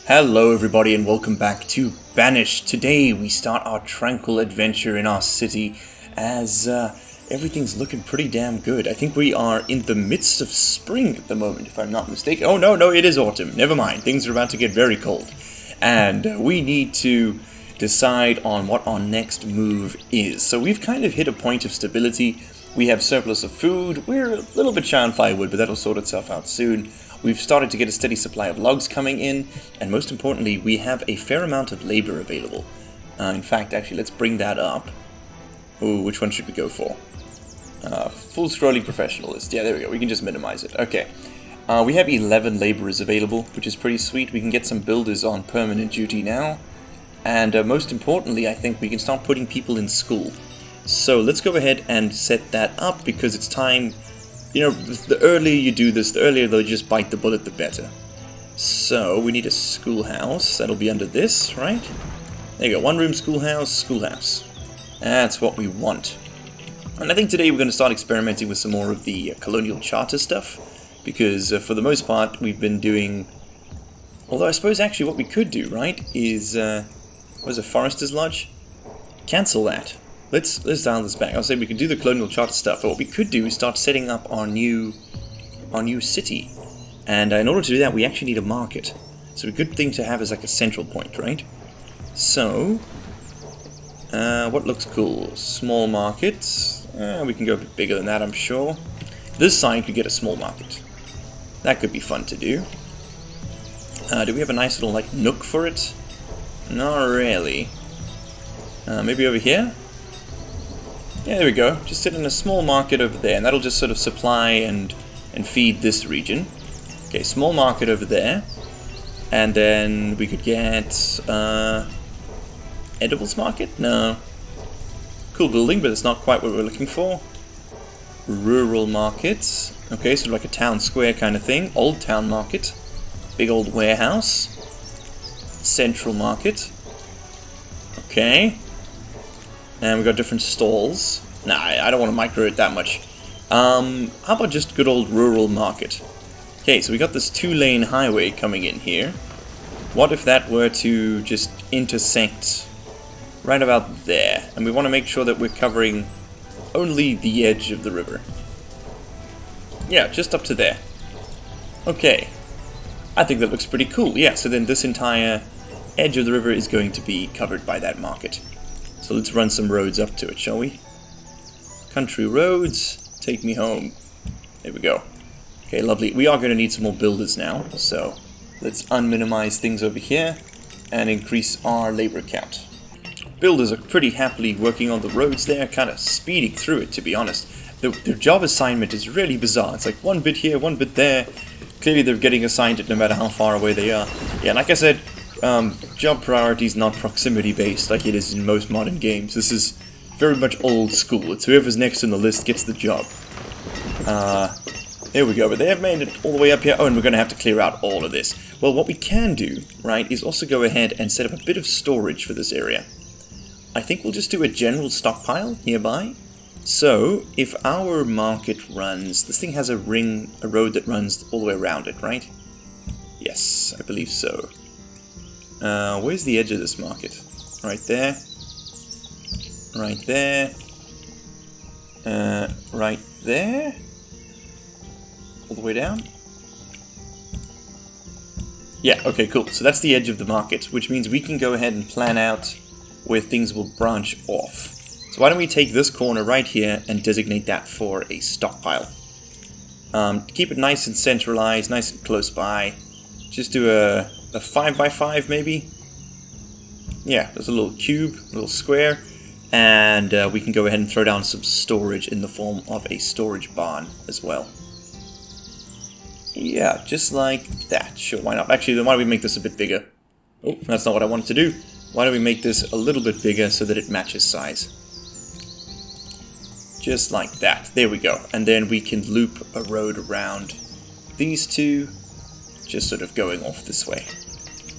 Hello everybody and welcome back to Banished. Today we start our tranquil adventure in our city as everything's looking pretty damn good. I think we are in the midst of spring at the moment, if I'm not mistaken. Oh no, it is autumn. Never mind, things are about to get very cold. And we need to decide on what our next move is. So we've kind of hit a point of stability. We have surplus of food. We're a little bit shy on firewood, but that'll sort itself out soon. We've started to get a steady supply of logs coming in, and most importantly, we have a fair amount of labor available. In fact, actually, let's bring that up. Ooh, which one should we go for? Full scrolling professionalist. Yeah, there we go. We can just minimize it. Okay. We have 11 laborers available, which is pretty sweet. We can get some builders on permanent duty now. And most importantly, I think we can start putting people in school. So let's go ahead and set that up, because it's time. You know, the earlier you do this, the earlier they'll just bite the bullet, the better. So, we need a schoolhouse. That'll be under this, right? There you go. One room schoolhouse. That's what we want. And I think today we're going to start experimenting with some more of the colonial charter stuff. Because for the most part, we've been doing... Although I suppose actually what we could do, right, is... what is it, Forester's Lodge? Cancel that. Let's dial this back. I'll say we could do the colonial charter stuff, but what we could do is start setting up our new city. And in order to do that, we actually need a market. So a good thing to have is like a central point, right? So, what looks cool? Small markets. We can go a bit bigger than that, I'm sure. This side could get a small market. That could be fun to do. Do we have a nice little like nook for it? Not really. Maybe over here? Yeah, there we go. Just sit in a small market over there, and that'll just sort of supply and feed this region. Okay, small market over there. And then we could get... edibles market? No. Cool building, but it's not quite what we're looking for. Rural markets. Okay, so like a town square kind of thing. Old town market. Big old warehouse. Central market. Okay. And we've got different stalls. Nah, I don't want to micro it that much. How about just good old rural market? Okay, so we got this 2-lane highway coming in here. What if that were to just intersect right about there? And we want to make sure that we're covering only the edge of the river. Yeah, just up to there. Okay. I think that looks pretty cool. Yeah, so then this entire edge of the river is going to be covered by that market. So let's run some roads up to it, shall we? Country roads, take me home. There we go. Okay, lovely. We are going to need some more builders now, so let's unminimize things over here and increase our labor count. Builders are pretty happily working on the roads there, kind of speeding through it, to be honest. Their job assignment is really bizarre. It's like one bit here, one bit there. Clearly they're getting assigned it no matter how far away they are. Yeah, like I said, job priority is not proximity based like it is in most modern games. This is very much old school. It's whoever's next on the list gets the job. There we go, but they have made it all the way up here. Oh, and we're going to have to clear out all of this. Well, what we can do, right, is also go ahead and set up a bit of storage for this area. I think we'll just do a general stockpile nearby. So, if our market runs... This thing has a road that runs all the way around it, right? Yes, I believe so. Where's the edge of this market? Right there. Right there. Right there. All the way down. Yeah, okay, cool. So that's the edge of the market, which means we can go ahead and plan out where things will branch off. So why don't we take this corner right here and designate that for a stockpile. Keep it nice and centralized, nice and close by. Just do a 5x5 maybe? Yeah, there's a little cube, a little square, and we can go ahead and throw down some storage in the form of a storage barn as well. Yeah, just like that. Sure, why not? Actually, then why don't we make this a bit bigger? Oh, that's not what I wanted to do. Why don't we make this a little bit bigger so that it matches size? Just like that. There we go. And then we can loop a road around these two, just sort of going off this way.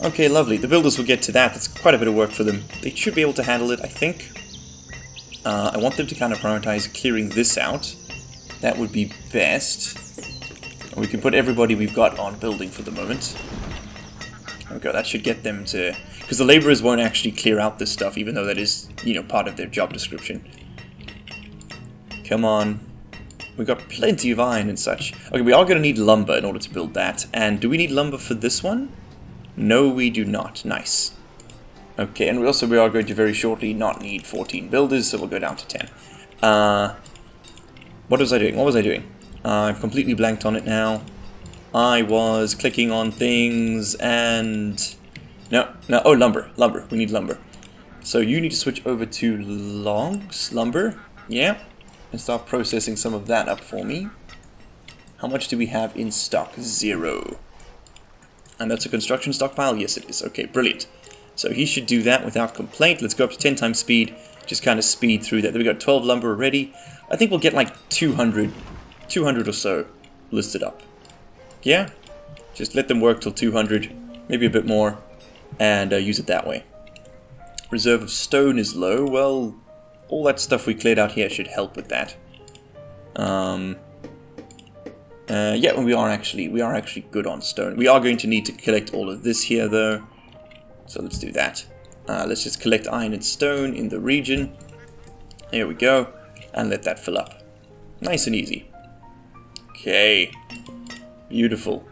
Okay, lovely. The builders will get to that. That's quite a bit of work for them. They should be able to handle it, I think. I want them to kind of prioritize clearing this out. That would be best. We can put everybody we've got on building for the moment. There we go, that should get them to... Because the laborers won't actually clear out this stuff, even though that is, you know, part of their job description. Come on. We've got plenty of iron and such. Okay, we are going to need lumber in order to build that. And do we need lumber for this one? No, we do not. Nice. Okay, and we are going to very shortly not need 14 builders, so we'll go down to 10. What was I doing? What was I doing? I've completely blanked on it now. I was clicking on things and... No, oh, lumber. We need lumber. So you need to switch over to logs, lumber. Yeah. And start processing some of that up for me. How much do we have in stock? 0. And that's a construction stockpile? Yes, it is. Okay, brilliant. So he should do that without complaint. Let's go up to 10 times speed. Just kind of speed through that. There we got 12 lumber already. I think we'll get like 200 or so listed up. Yeah? Just let them work till 200, maybe a bit more, and use it that way. Reserve of stone is low. Well, all that stuff we cleared out here should help with that. Yeah, we are actually good on stone. We are going to need to collect all of this here, though. So let's do that. Let's just collect iron and stone in the region. There we go. And let that fill up. Nice and easy. Okay. Beautiful.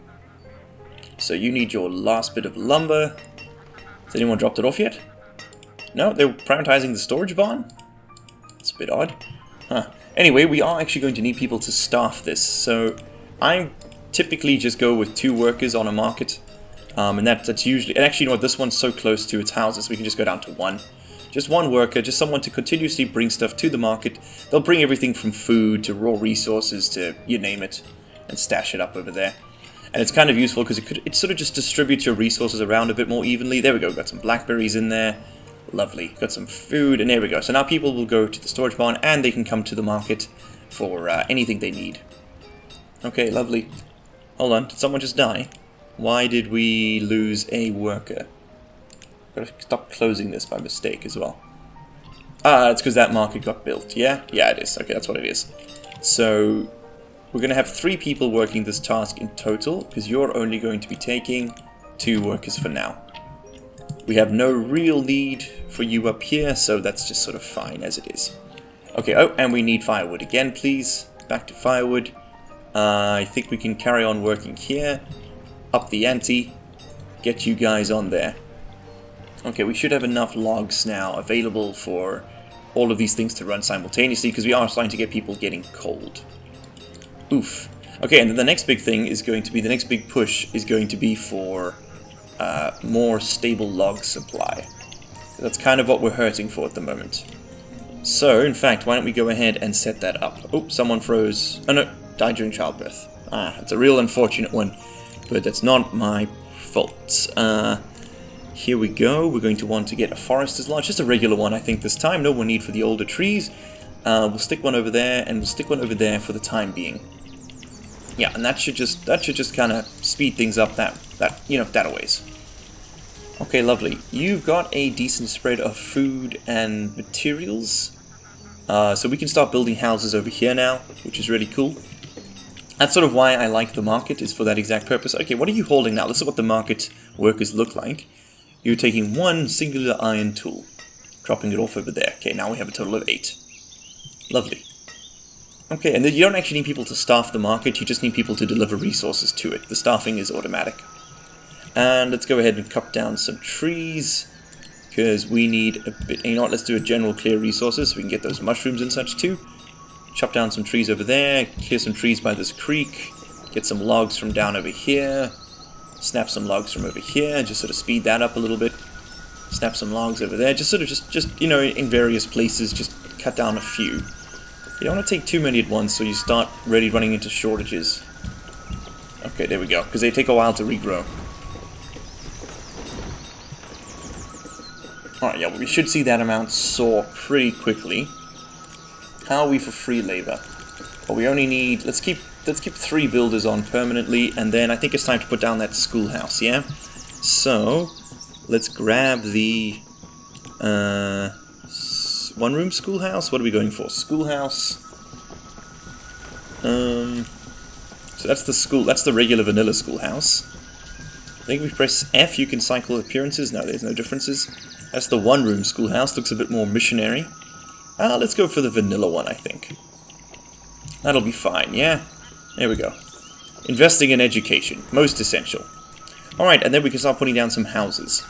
So you need your last bit of lumber. Has anyone dropped it off yet? No, they're prioritizing the storage barn? It's a bit odd. Huh. Anyway, we are actually going to need people to staff this. So I typically just go with 2 workers on a market. And that's usually... And actually, you know what? This one's so close to its houses, we can just go down to 1. Just 1 worker, just someone to continuously bring stuff to the market. They'll bring everything from food to raw resources to you name it, and stash it up over there. And it's kind of useful because it sort of just distributes your resources around a bit more evenly. There we go, got some blackberries in there. Lovely. Got some food, and there we go. So now people will go to the storage barn, and they can come to the market for anything they need. Okay, lovely. Hold on, did someone just die? Why did we lose a worker? Gotta stop closing this by mistake as well. Ah, it's because that market got built. Yeah? Yeah, it is. Okay, that's what it is. So, we're going to have 3 people working this task in total, because you're only going to be taking 2 workers for now. We have no real need for you up here, so that's just sort of fine as it is. Okay, oh, and we need firewood again, please. Back to firewood. I think we can carry on working here. Up the ante. Get you guys on there. Okay, we should have enough logs now available for all of these things to run simultaneously, because we are starting to get people getting cold. Oof. Okay, and then the next big thing is going to be, the next big push is going to be for more stable log supply. That's kind of what we're hurting for at the moment. So, in fact, why don't we go ahead and set that up. Oh, someone froze. Oh no, died during childbirth. Ah, it's a real unfortunate one, but that's not my fault. Here we go. We're going to want to get a forester's lodge, just a regular one I think this time. No more need for the older trees. We'll stick one over there, and we'll stick one over there for the time being. Yeah, and that should just kind of speed things up that a ways. Okay, lovely. You've got a decent spread of food and materials, so we can start building houses over here now, which is really cool. That's sort of why I like the market, is for that exact purpose. Okay, what are you holding now? This is what the market workers look like. You're taking 1 singular iron tool, dropping it off over there. Okay, now we have a total of 8. Lovely. Okay, and then you don't actually need people to staff the market, you just need people to deliver resources to it. The staffing is automatic. And let's go ahead and cut down some trees, because we need a bit... You know what, let's do a general clear resources so we can get those mushrooms and such too. Chop down some trees over there, clear some trees by this creek, get some logs from down over here, snap some logs from over here, just sort of speed that up a little bit. Snap some logs over there, just you know, in various places, just cut down a few. You don't want to take too many at once, so you start really running into shortages. Okay, there we go, because they take a while to regrow. Alright, yeah, well, we should see that amount soar pretty quickly. How are we for free labor? Well, we only need... Let's keep 3 builders on permanently, and then I think it's time to put down that schoolhouse, yeah? So, let's grab the... 1-room schoolhouse? What are we going for? Schoolhouse. So that's the regular vanilla schoolhouse. I think if we press F, you can cycle appearances. No, there's no differences. That's the one-room schoolhouse. Looks a bit more missionary. Let's go for the vanilla one, I think. That'll be fine, yeah? There we go. Investing in education. Most essential. Alright, and then we can start putting down some houses.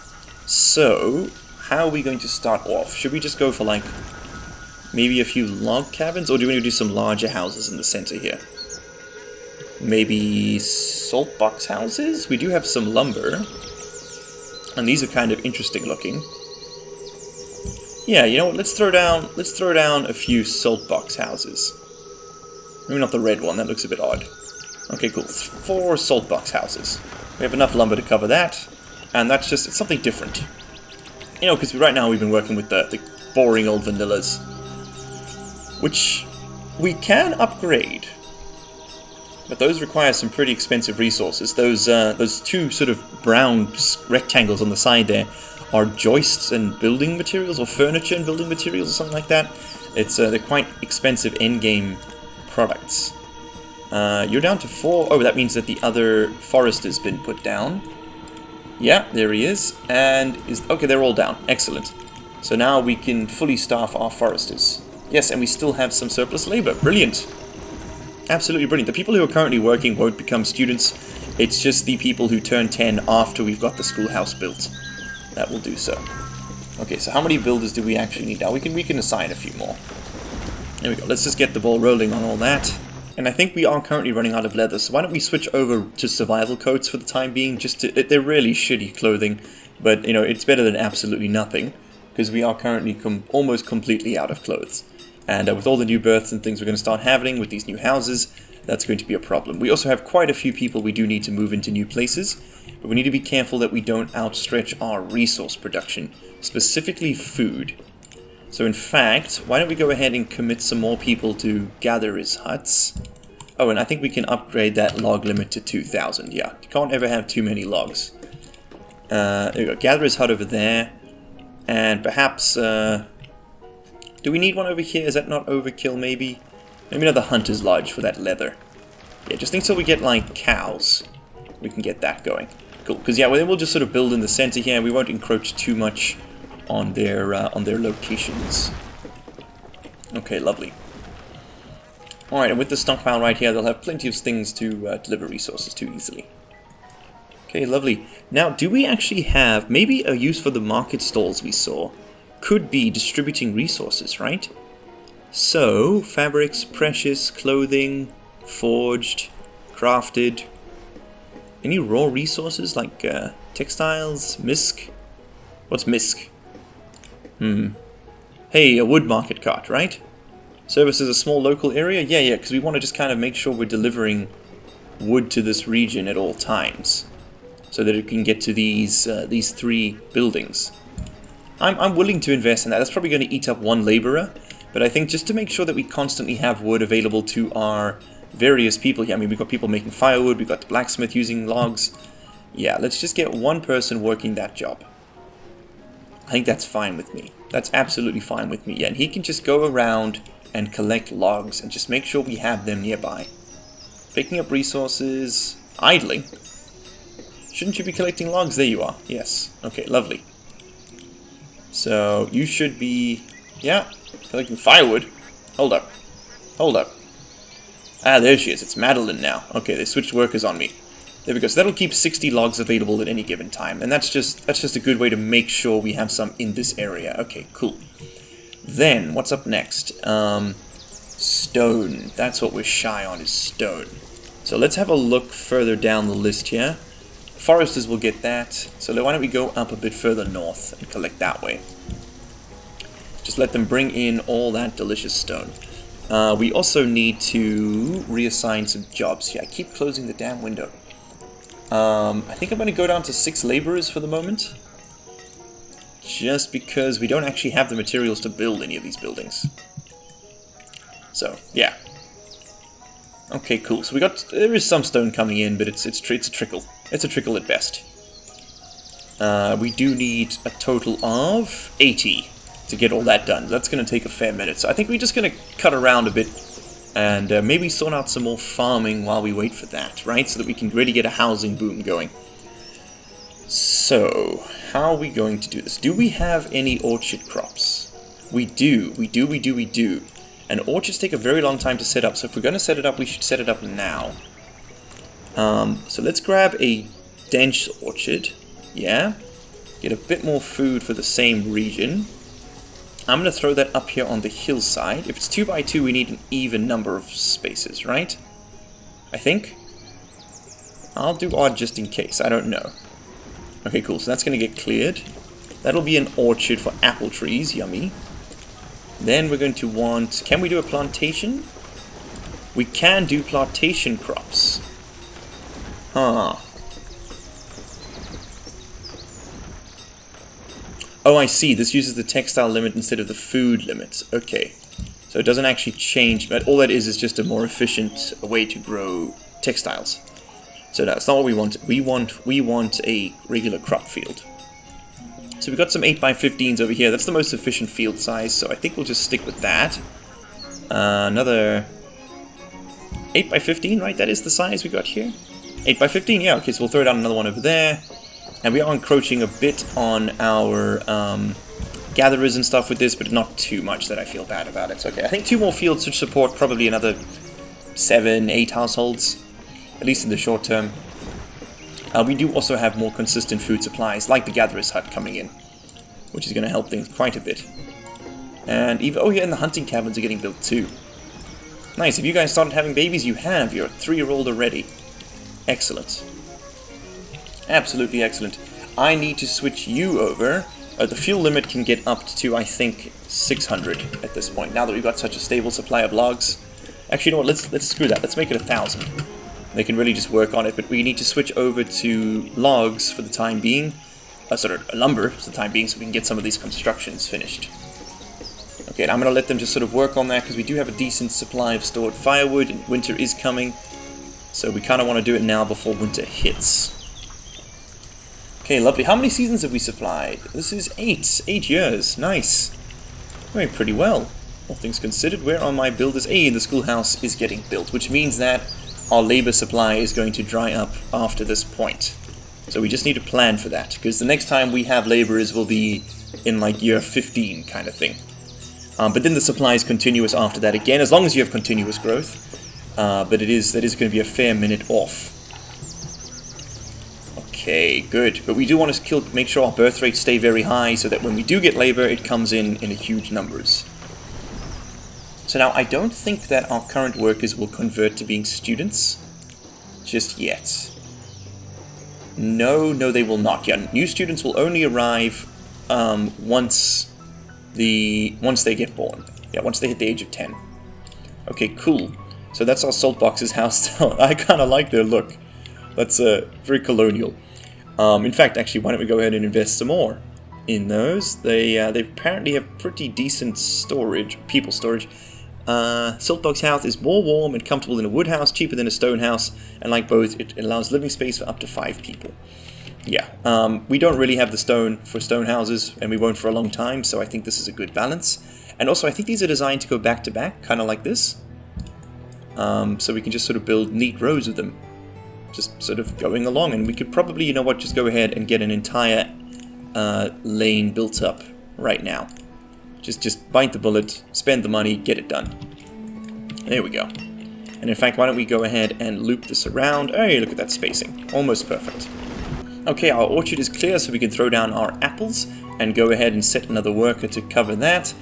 So, how are we going to start off? Should we just go for, like, maybe a few log cabins? Or do we want to do some larger houses in the center here? Maybe salt box houses? We do have some lumber. And these are kind of interesting looking. Yeah, you know what? Let's throw down a few salt box houses. Maybe not the red one, that looks a bit odd. Okay, cool. 4 salt box houses. We have enough lumber to cover that. And that's just, it's something different. You know, because right now we've been working with the boring old vanillas. Which we can upgrade. But those require some pretty expensive resources. Those 2 sort of brown rectangles on the side there are joists and building materials, or furniture and building materials, or something like that. It's they're quite expensive endgame products. You're down to 4. Oh, that means that the other forester's been put down. Yeah, there he is. And okay, they're all down. Excellent. So now we can fully staff our foresters. Yes, and we still have some surplus labor. Brilliant. Absolutely brilliant. The people who are currently working won't become students. It's just the people who turn 10 after we've got the schoolhouse built that will do so. Okay, so how many builders do we actually need now? We can assign a few more. There we go. Let's just get the ball rolling on all that. And I think we are currently running out of leather, so why don't we switch over to survival coats for the time being? They're really shitty clothing, but you know, it's better than absolutely nothing, because we are currently almost completely out of clothes. And with all the new births and things we're going to start having with these new houses, that's going to be a problem. We also have quite a few people we do need to move into new places, but we need to be careful that we don't outstretch our resource production, specifically food. So in fact, why don't we go ahead and commit some more people to gatherers' huts? Oh, and I think we can upgrade that log limit to 2,000, yeah. You can't ever have too many logs. There we go, gatherer's hut over there. And perhaps, do we need one over here? Is that not overkill, maybe? Maybe another hunter's lodge for that leather. Yeah, just until we get, like, cows, we can get that going. Cool, because yeah, we'll just sort of build in the center here. We won't encroach too much on their locations. Okay, lovely. Alright, and with the stockpile right here, they'll have plenty of things to deliver resources to easily. Okay, lovely. Now, do we actually have maybe a use for the market stalls we saw? Could be distributing resources, right? So, fabrics, precious, clothing, forged, crafted. Any raw resources like textiles, misc? What's misc? Hey, a wood market cart, right? Services a small local area? Yeah, because we want to just kind of make sure we're delivering wood to this region at all times, so that it can get to these 3 buildings. I'm willing to invest in that. That's probably going to eat up 1 laborer, but I think just to make sure that we constantly have wood available to our various people here. I mean, we've got people making firewood, we've got the blacksmith using logs. Yeah, let's just get 1 person working that job. I think that's fine with me. That's absolutely fine with me. Yeah, and he can just go around and collect logs and just make sure we have them nearby. Picking up resources, idling. Shouldn't you be collecting logs? There you are. Yes. Okay, lovely. So, you should be, yeah, collecting firewood. Hold up. Hold up. Ah, there she is. It's Madeline now. Okay, they switched workers on me. There we go. So that'll keep 60 logs available at any given time. And that's just a good way to make sure we have some in this area. Okay, cool. Then, what's up next? Stone. That's what we're shy on, is stone. So let's have a look further down the list here. Foresters will get that. So why don't we go up a bit further north and collect that way. Just let them bring in all that delicious stone. We also need to reassign some jobs here. I keep closing the damn window. I think I'm going to go down to 6 laborers for the moment. Just because we don't actually have the materials to build any of these buildings. So, yeah. Okay, cool. So there is some stone coming in, but it's a trickle. It's a trickle at best. We do need a total of 80 to get all that done. That's going to take a fair minute. So I think we're just going to cut around a bit and maybe sort out some more farming while we wait for that, right? So that we can really get a housing boom going. So, how are we going to do this? Do we have any orchard crops? We do. And orchards take a very long time to set up, so if we're going to set it up, we should set it up now. So let's grab a dense orchard. Yeah. Get a bit more food for the same region. I'm going to throw that up here on the hillside. If it's 2 by 2, we need an even number of spaces, right? I think. I'll do odd just in case. I don't know. Okay, cool. So that's going to get cleared. That'll be an orchard for apple trees. Yummy. Then we're going to want... Can we do a plantation? We can do plantation crops. Huh. Oh, I see. This uses the textile limit instead of the food limit. Okay. So it doesn't actually change, but all that is just a more efficient way to grow textiles. So that's not what we want. We want a regular crop field. So we've got some 8x15s over here. That's the most efficient field size, so I think we'll just stick with that. Another 8x15, right? That is the size we got here. 8x15, yeah, okay, so we'll throw down another one over there. And we are encroaching a bit on our gatherers and stuff with this, but not too much that I feel bad about it. So, okay, I think 2 more fields should support probably another 7, 8 households, at least in the short term. We do also have more consistent food supplies, like the gatherer's hut coming in, which is going to help things quite a bit. And even, oh yeah, and the hunting cabins are getting built too. Nice, if you guys started having babies, you have. You're a 3-year-old already. Excellent. Absolutely excellent. I need to switch you over. The fuel limit can get up to, I think, 600 at this point, now that we've got such a stable supply of logs. Actually, you know what, let's screw that. Let's make it 1,000. They can really just work on it, but we need to switch over to logs for the time being. Lumber for the time being, so we can get some of these constructions finished. Okay, and I'm going to let them just sort of work on that, because we do have a decent supply of stored firewood, and winter is coming. So we kind of want to do it now before winter hits. Okay, lovely. How many seasons have we supplied? This is 8. 8 years. Nice. Doing pretty well. All things considered, where are my builders? Hey, the schoolhouse is getting built, which means that our labor supply is going to dry up after this point. So we just need to plan for that, because the next time we have laborers will be in like year 15 kind of thing. But then the supply is continuous after that again, as long as you have continuous growth. But that is going to be a fair minute off. Okay, good. But we do want to make sure our birth rates stay very high, so that when we do get labor, it comes in huge numbers. So now, I don't think that our current workers will convert to being students just yet. No, they will not. Yeah, new students will only arrive once they get born. Yeah, once they hit the age of 10. Okay, cool. So that's our salt boxes house. I kind of like their look. That's very colonial. In fact, actually, why don't we go ahead and invest some more in those? They apparently have pretty decent storage, people storage. Siltbox house is more warm and comfortable than a wood house, cheaper than a stone house, and like both, it allows living space for up to 5 people. Yeah, we don't really have the stone for stone houses, and we won't for a long time, so I think this is a good balance. And also, I think these are designed to go back to back, kind of like this. So we can just sort of build neat rows of them, just sort of going along, and we could probably, you know what, just go ahead and get an entire lane built up right now. Just bite the bullet, spend the money, get it done. There we go. And in fact, why don't we go ahead and loop this around? Hey, look at that spacing. Almost perfect. Okay, our orchard is clear, so we can throw down our apples and go ahead and set another worker to cover that.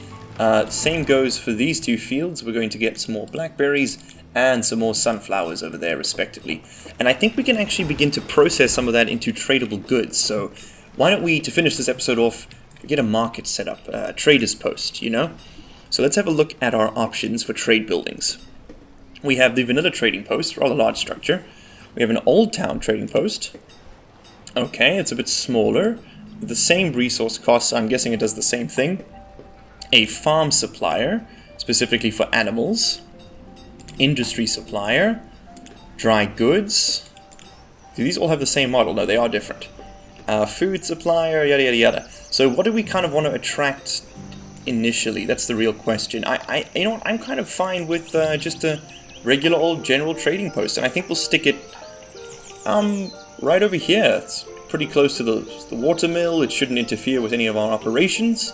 Same goes for these 2 fields. We're going to get some more blackberries and some more sunflowers over there, respectively. And I think we can actually begin to process some of that into tradable goods. So why don't we, to finish this episode off, get a market set up, a trader's post, you know? So let's have a look at our options for trade buildings. We have the vanilla trading post, rather large structure. We have an old town trading post. Okay, it's a bit smaller. With the same resource costs, I'm guessing it does the same thing. A farm supplier, specifically for animals. Industry supplier. Dry goods. Do these all have the same model? No, they are different. Food supplier, yada yada yada. So what do we kind of want to attract initially? That's the real question. You know what? I'm kind of fine with just a regular old general trading post, and I think we'll stick it right over here. It's pretty close to the water mill. It shouldn't interfere with any of our operations.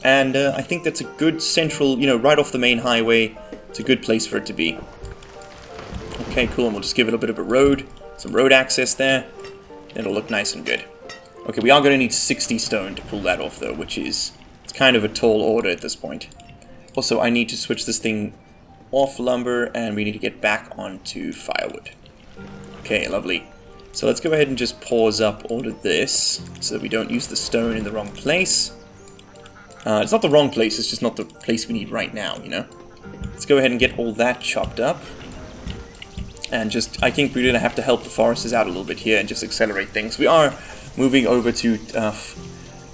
And I think that's a good central, right off the main highway. It's a good place for it to be. Okay, cool, and we'll just give it a bit of a road. Some road access there. It'll look nice and good. Okay, we are going to need 60 stone to pull that off, though, which is... It's kind of a tall order at this point. Also, I need to switch this thing off lumber, and we need to get back onto firewood. Okay, lovely. So let's go ahead and just pause up all of this, so that we don't use the stone in the wrong place. It's not the wrong place, it's just not the place we need right now, Let's go ahead and get all that chopped up. And I think we're going to have to help the foresters out a little bit here and just accelerate things. We are moving over to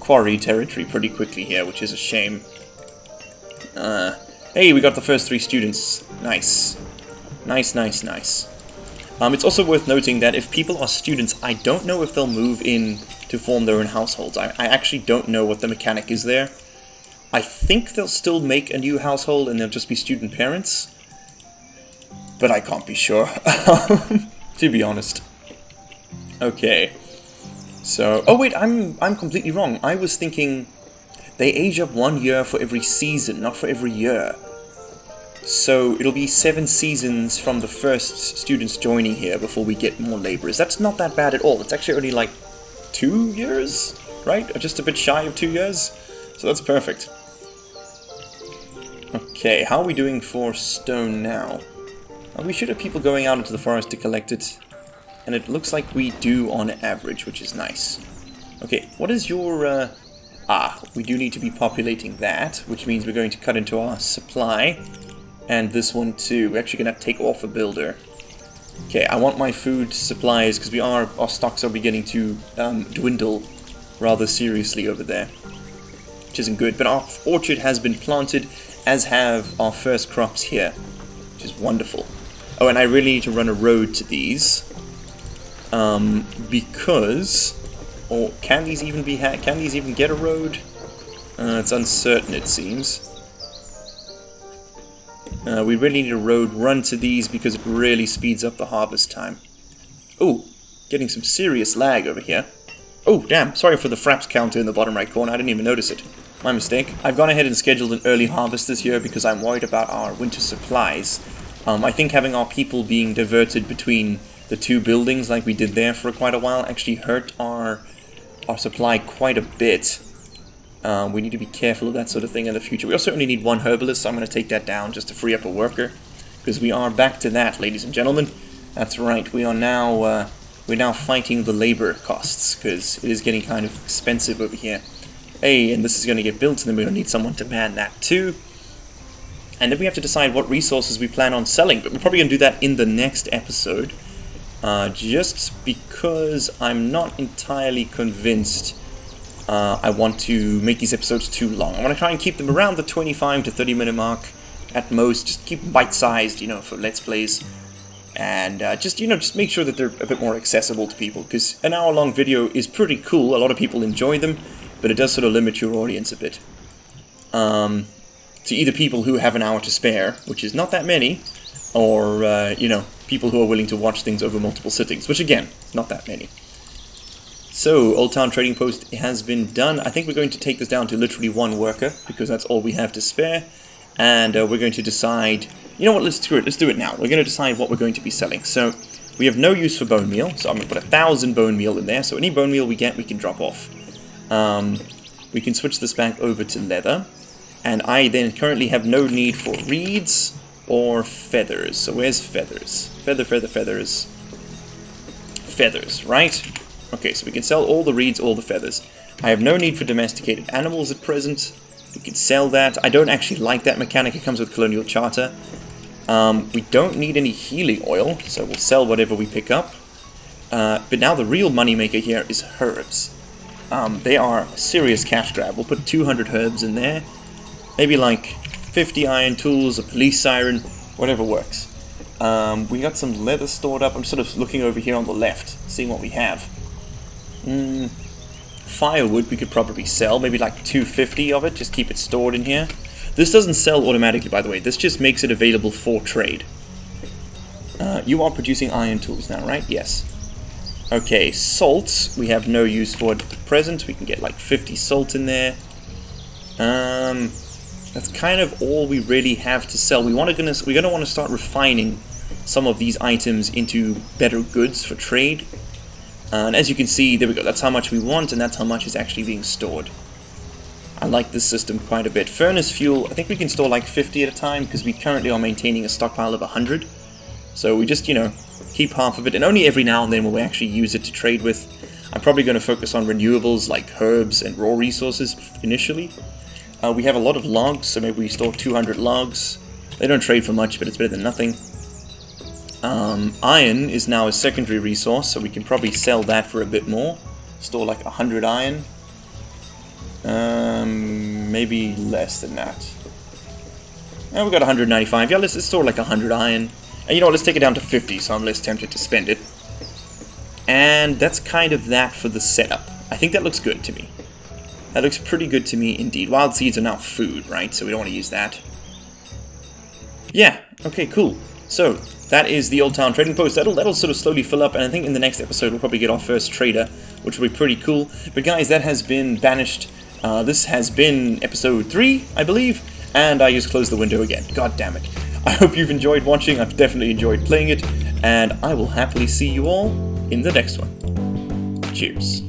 quarry territory pretty quickly here, which is a shame. Hey, we got the first 3 students. Nice. Nice, nice, nice. It's also worth noting that if people are students, I don't know if they'll move in to form their own households. I actually don't know what the mechanic is there. I think they'll still make a new household and they'll just be student parents. But I can't be sure, to be honest. Okay. So, oh wait, I'm completely wrong. I was thinking they age up 1 year for every season, not for every year. So it'll be 7 seasons from the first students joining here before we get more laborers. That's not that bad at all. It's actually only like 2 years, right? Or just a bit shy of 2 years. So that's perfect. Okay, how are we doing for stone now? We should have people going out into the forest to collect it. And it looks like we do on average, which is nice. Okay, what is your... we do need to be populating that, which means we're going to cut into our supply. And this one too. We're actually going to take off a builder. Okay, I want my food supplies, because our stocks are beginning to dwindle rather seriously over there. Which isn't good, but our orchard has been planted, as have our first crops here. Which is wonderful. Oh, and I really need to run a road to these. Because... Or can these even be can these even get a road? It's uncertain, it seems. We really need a road run to these because it really speeds up the harvest time. Oh, getting some serious lag over here. Oh, damn, sorry for the fraps counter in the bottom right corner, I didn't even notice it. My mistake. I've gone ahead and scheduled an early harvest this year because I'm worried about our winter supplies. I think having our people being diverted between the 2 buildings like we did there for quite a while actually hurt our supply quite a bit. We need to be careful of that sort of thing in the future. We also only need 1 herbalist, so I'm going to take that down just to free up a worker. Because we are back to that, ladies and gentlemen. That's right, we are now we're now fighting the labor costs, because it is getting kind of expensive over here. Hey, and this is going to get built, and then we're going to need someone to man that too. And then we have to decide what resources we plan on selling, but we're probably going to do that in the next episode. Just because I'm not entirely convinced I want to make these episodes too long. I want to try and keep them around the 25 to 30 minute mark at most. Just keep them bite-sized, for Let's Plays. And just make sure that they're a bit more accessible to people. Because an hour-long video is pretty cool. A lot of people enjoy them, but it does sort of limit your audience a bit. To either people who have an hour to spare, which is not that many, or, people who are willing to watch things over multiple sittings, which again, not that many. So, Old Town Trading Post has been done. I think we're going to take this down to literally 1 worker, because that's all we have to spare. And we're going to decide, you know what, let's do it now. We're going to decide what we're going to be selling. So, we have no use for bone meal, so I'm going to put 1,000 bone meal in there. So any bone meal we get, we can drop off. We can switch this back over to leather. And I then currently have no need for reeds or feathers. So where's feathers? Feathers. Feathers, right? Okay, so we can sell all the reeds, all the feathers. I have no need for domesticated animals at present. We can sell that. I don't actually like that mechanic. It comes with Colonial Charter. We don't need any healing oil, so we'll sell whatever we pick up. But now the real moneymaker here is herbs. They are a serious cash grab. We'll put 200 herbs in there. Maybe like 50 iron tools, a police siren, whatever works. We got some leather stored up. I'm sort of looking over here on the left, seeing what we have. Firewood we could probably sell, maybe like 250 of it, just keep it stored in here. This doesn't sell automatically, by the way. This just makes it available for trade. You are producing iron tools now, right? Yes. Okay, salt, we have no use for it at the present. We can get like 50 salt in there. That's kind of all we really have to sell. We're gonna want to start refining some of these items into better goods for trade. And as you can see, there we go, that's how much we want, and that's how much is actually being stored. I like this system quite a bit. Furnace fuel, I think we can store like 50 at a time, because we currently are maintaining a stockpile of 100. So we just, keep half of it, and only every now and then will we actually use it to trade with. I'm probably going to focus on renewables like herbs and raw resources initially. We have a lot of logs, so maybe we store 200 logs. They don't trade for much, but it's better than nothing. Iron is now a secondary resource, so we can probably sell that for a bit more. Store like 100 iron. Maybe less than that. Oh, we got 195. Yeah, let's store like 100 iron. And you know what, let's take it down to 50, so I'm less tempted to spend it. And that's kind of that for the setup. I think that looks good to me. That looks pretty good to me indeed. Wild seeds are now food, right? So we don't want to use that. Yeah, okay, cool. So, that is the Old Town Trading Post. That'll sort of slowly fill up, and I think in the next episode we'll probably get our first trader, which will be pretty cool. But guys, that has been Banished. This has been episode 3, I believe, and I just closed the window again. God damn it. I hope you've enjoyed watching. I've definitely enjoyed playing it, and I will happily see you all in the next one. Cheers.